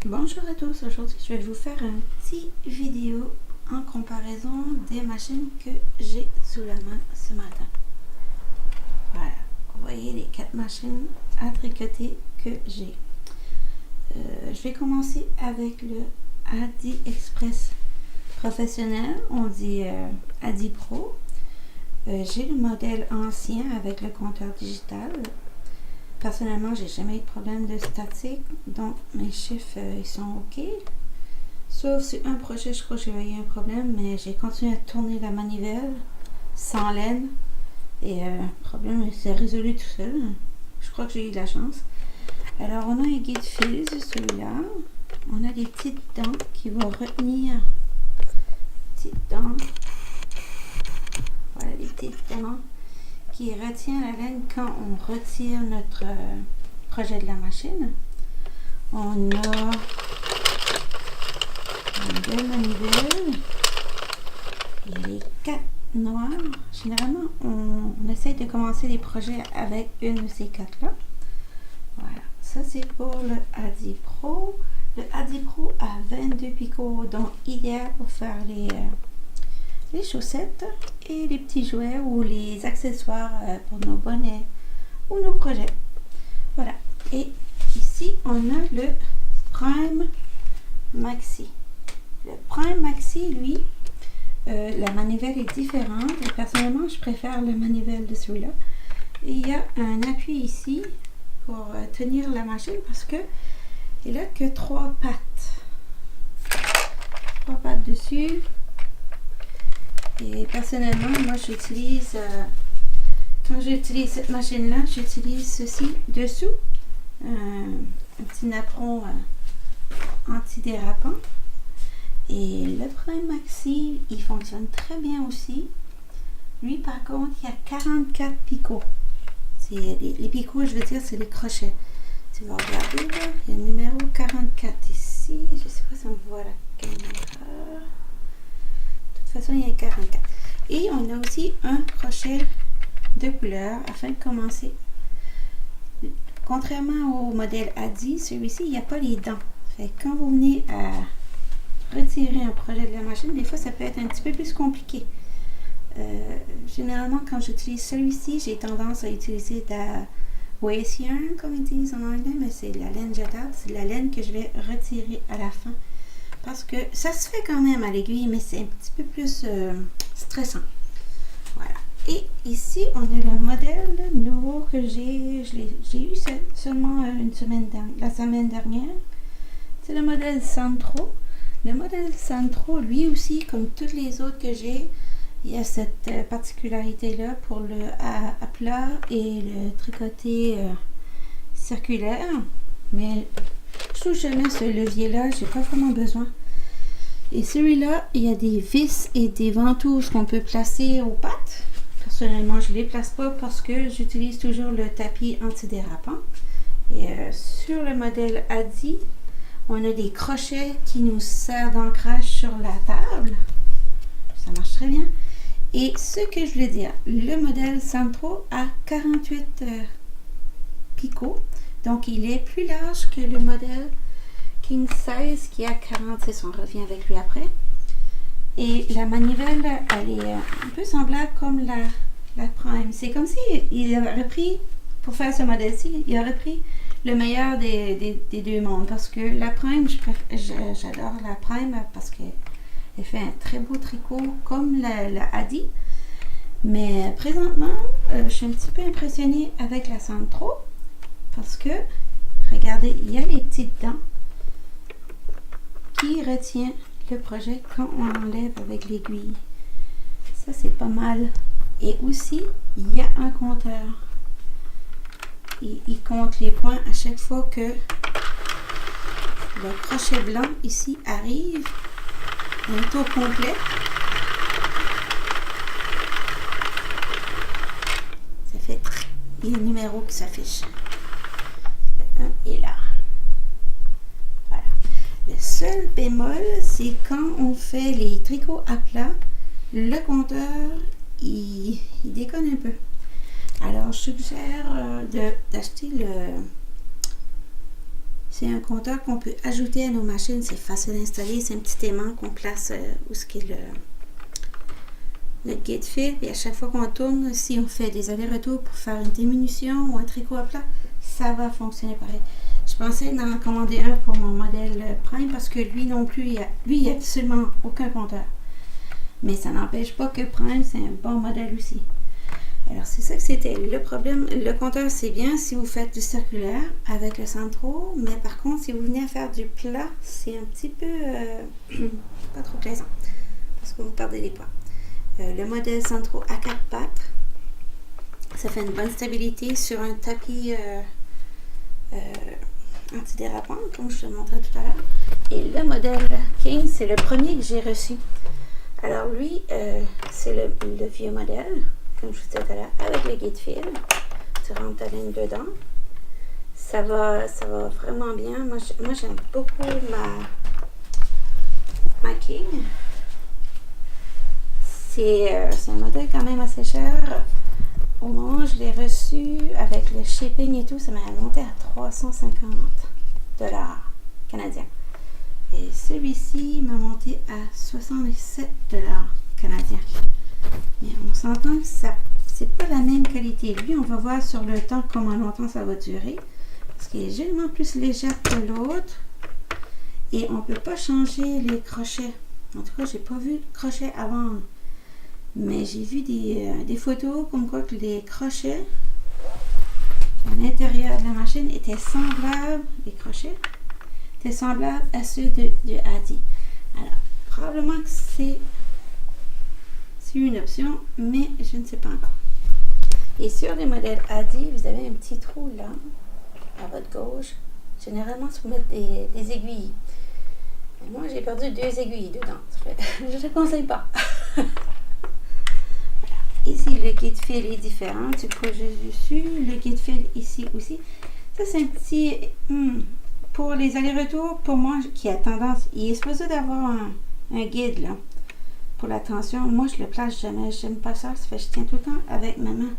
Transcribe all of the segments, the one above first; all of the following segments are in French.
Bonjour à tous, aujourd'hui je vais vous faire une petite vidéo en comparaison des machines que j'ai sous la main ce matin. Voilà, vous voyez les 4 machines à tricoter que j'ai. Je vais commencer avec le Adi Express professionnel, on dit Adi Pro. J'ai le modèle ancien avec le compteur digital. Personnellement, j'ai jamais eu de problème de statique, donc mes chiffres ils sont ok. Sauf sur un projet, je crois que j'ai eu un problème, mais j'ai continué à tourner la manivelle sans laine et le problème s'est résolu tout seul. Je crois que j'ai eu de la chance. Alors, on a un guide fil sur celui-là. On a des petites dents qui vont retenir. Petites dents. Voilà, les petites dents qui retient la laine quand on retire notre projet de la machine. On a deux manivelles. Il y a les 4 noires. Généralement, on essaye de commencer les projets avec une de ces 4-là. Voilà, ça c'est pour le Adi Pro. Le Adi Pro a 22 picots, donc idéal pour faire les chaussettes et les petits jouets ou les accessoires pour nos bonnets ou nos projets. Voilà. Et ici, on a le Prime Maxi. Le Prime Maxi, lui, la manivelle est différente. Et personnellement, je préfère la manivelle de celui-là. Et il y a un appui ici pour tenir la machine parce que il n'a que 3 pattes. 3 pattes dessus. Et personnellement, moi j'utilise, quand j'utilise cette machine-là, j'utilise ceci dessous, un petit napperon antidérapant. Et le Prime Maxi, il fonctionne très bien aussi. Lui, par contre, il y a 44 picots. Les picots, je veux dire, c'est les crochets. Tu vas regarder, là, il y a le numéro 44 ici. Je ne sais pas si on voit la caméra. De toute façon, il y a 44. Et on a aussi un crochet de couleur afin de commencer. Contrairement au modèle Adi, celui-ci, il n'y a pas les dents. Fait que quand vous venez à retirer un projet de la machine, des fois, ça peut être un petit peu plus compliqué. Généralement, quand j'utilise celui-ci, j'ai tendance à utiliser de la waste yarn, comme ils disent en anglais, mais c'est de la laine jetable. C'est de la laine que je vais retirer à la fin. Parce que ça se fait quand même à l'aiguille, mais c'est un petit peu plus stressant. Voilà. Et ici, on a le modèle nouveau que j'ai eu seulement la semaine dernière. C'est le modèle Sandro. Le modèle Sandro, lui aussi, comme tous les autres que j'ai, il y a cette particularité-là pour le à plat et le tricoté circulaire. Mais je trouve jamais ce levier-là, j'ai pas vraiment besoin. Et celui-là, il y a des vis et des ventouses qu'on peut placer aux pattes. Personnellement, je ne les place pas parce que j'utilise toujours le tapis antidérapant. Et sur le modèle Adi, on a des crochets qui nous servent d'ancrage sur la table. Ça marche très bien. Et ce que je voulais dire, le modèle Sandro a 48 picots. Donc, il est plus large que le modèle King Size qui a 46. On revient avec lui après. Et la manivelle, elle est un peu semblable comme la Prime. C'est comme si il aurait pris, pour faire ce modèle-ci, il aurait pris le meilleur des deux mondes. Parce que la Prime, j'adore la Prime parce qu'elle fait un très beau tricot comme la Adi. Mais présentement, je suis un petit peu impressionnée avec la Sandro. Parce que, regardez, il y a les petites dents qui retient le projet quand on enlève avec l'aiguille. Ça, c'est pas mal. Et aussi, il y a un compteur. Il compte les points à chaque fois que le crochet blanc ici arrive. Un tour complet. Ça fait, il y a un numéro qui s'affiche. Et là. Voilà. Le seul bémol, c'est quand on fait les tricots à plat, le compteur, il déconne un peu. Alors, je suggère d'acheter C'est un compteur qu'on peut ajouter à nos machines. C'est facile à installer. C'est un petit aimant qu'on place où ce qui est notre guide fil. Et à chaque fois qu'on tourne, si on fait des allers-retours pour faire une diminution ou un tricot à plat, ça va fonctionner pareil. Je pensais d'en commander un pour mon modèle Prime parce que lui non plus, il n'y a absolument aucun compteur. Mais ça n'empêche pas que Prime, c'est un bon modèle aussi. Alors, c'est ça que c'était. Le problème, le compteur, c'est bien si vous faites du circulaire avec le Centro, mais par contre, si vous venez à faire du plat, c'est un petit peu pas trop plaisant parce que vous perdez des poids. Le modèle Centro à 4 pattes, ça fait une bonne stabilité sur un tapis antidérapant, comme je te le montrais tout à l'heure. Et le modèle King, c'est le premier que j'ai reçu. Alors lui, c'est le vieux modèle, comme je vous disais tout à l'heure, avec le guide fil. Tu rentres ta ligne dedans. Ça va vraiment bien. Moi j'aime beaucoup ma King. C'est un modèle quand même assez cher. Au moment où je l'ai reçu, avec le shipping et tout, ça m'a monté à 350 $ canadiens. Et celui-ci m'a monté à 67 $ canadiens. Mais on s'entend que c'est pas la même qualité. Lui, on va voir sur le temps comment longtemps ça va durer. Parce qu'il est légèrement plus léger que l'autre. Et on ne peut pas changer les crochets. En tout cas, j'ai pas vu de crochet avant. Mais j'ai vu des photos comme quoi que les crochets à l'intérieur de la machine étaient semblables, les crochets étaient semblables à ceux du Addi. Alors, probablement que c'est une option, mais je ne sais pas encore. Et sur les modèles Addi, vous avez un petit trou là, à votre gauche. Généralement, si vous mettez des aiguilles. Et moi, j'ai perdu 2 aiguilles dedans. Je ne te conseille pas. Ici, le guide fil est différent. Tu couches juste dessus. Le guide fil ici aussi. Ça, c'est un petit... pour les allers-retours, pour moi, qui a tendance... Il est supposé d'avoir un guide, là, pour la tension. Moi, je le place jamais. J'aime pas ça. Ça fait que je tiens tout le temps avec ma main.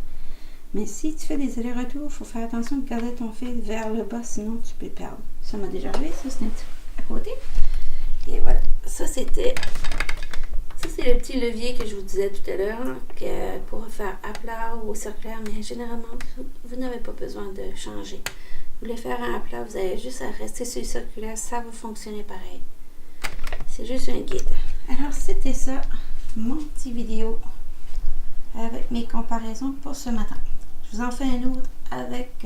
Mais si tu fais des allers-retours, il faut faire attention de garder ton fil vers le bas, sinon tu peux perdre. Ça m'a déjà arrivé. Ça, c'est un petit à côté. Et voilà. Ça, c'était... Ça, c'est le petit levier que je vous disais tout à l'heure, que pour faire à plat ou au circulaire, mais généralement, vous n'avez pas besoin de changer. Vous voulez faire un à plat, vous avez juste à rester sur le circulaire, ça va fonctionner pareil. C'est juste un guide. Alors, c'était ça, mon petit vidéo avec mes comparaisons pour ce matin. Je vous en fais un autre avec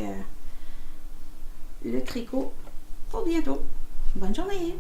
le tricot pour bientôt. Bonne journée!